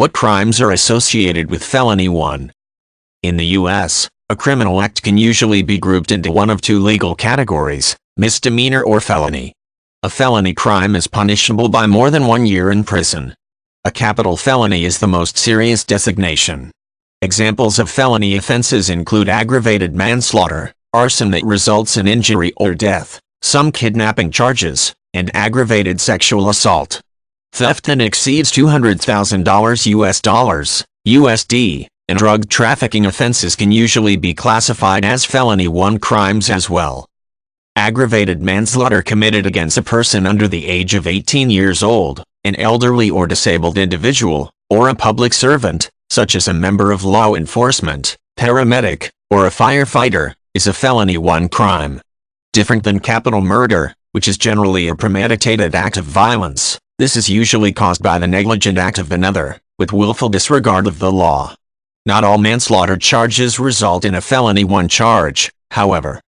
What crimes are associated with Felony 1? In the U.S., a criminal act can usually be grouped into one of two legal categories, misdemeanor or felony. A felony crime is punishable by more than 1 year in prison. A capital felony is the most serious designation. Examples of felony offenses include aggravated manslaughter, arson that results in injury or death, some kidnapping charges, and aggravated sexual assault. Theft that exceeds $200,000 US dollars, USD, and drug trafficking offenses can usually be classified as Felony 1 crimes as well. Aggravated manslaughter committed against a person under the age of 18 years old, an elderly or disabled individual, or a public servant, such as a member of law enforcement, paramedic, or a firefighter, is a Felony 1 crime. Different than capital murder, which is generally a premeditated act of violence, this is usually caused by the negligent act of another, with willful disregard of the law. Not all manslaughter charges result in a Felony 1 charge, however.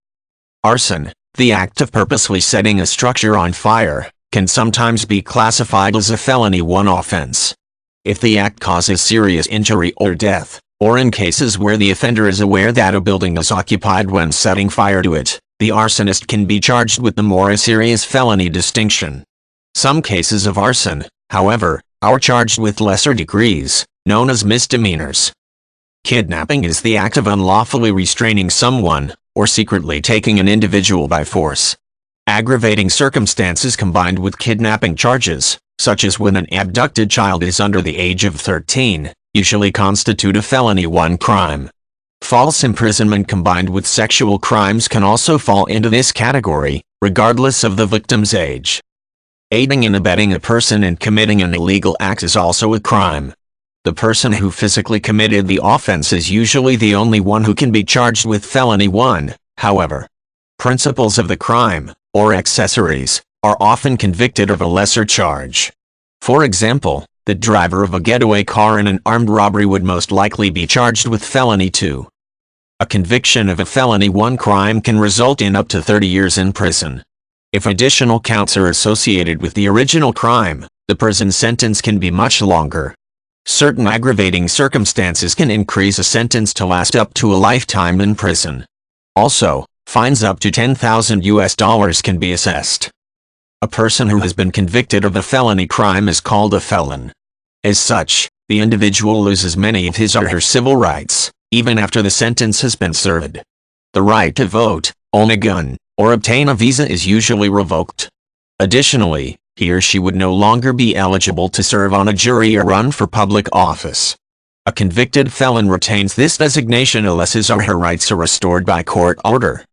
Arson, the act of purposely setting a structure on fire, can sometimes be classified as a Felony 1 offense. If the act causes serious injury or death, or in cases where the offender is aware that a building is occupied when setting fire to it, the arsonist can be charged with the more serious felony distinction. Some cases of arson, however, are charged with lesser degrees, known as misdemeanors. Kidnapping is the act of unlawfully restraining someone, or secretly taking an individual by force. Aggravating circumstances combined with kidnapping charges, such as when an abducted child is under the age of 13, usually constitute a Felony 1 crime. False imprisonment combined with sexual crimes can also fall into this category, regardless of the victim's age. Aiding and abetting a person in committing an illegal act is also a crime. The person who physically committed the offense is usually the only one who can be charged with Felony 1, however. Principals of the crime, or accessories, are often convicted of a lesser charge. For example, the driver of a getaway car in an armed robbery would most likely be charged with Felony 2. A conviction of a Felony 1 crime can result in up to 30 years in prison. If additional counts are associated with the original crime, the prison sentence can be much longer. Certain aggravating circumstances can increase a sentence to last up to a lifetime in prison. Also, fines up to $10,000 US dollars can be assessed. A person who has been convicted of a felony crime is called a felon. As such, the individual loses many of his or her civil rights, even after the sentence has been served. The right to vote, own a gun, or obtain a visa is usually revoked. Additionally, he or she would no longer be eligible to serve on a jury or run for public office. A convicted felon retains this designation unless his or her rights are restored by court order.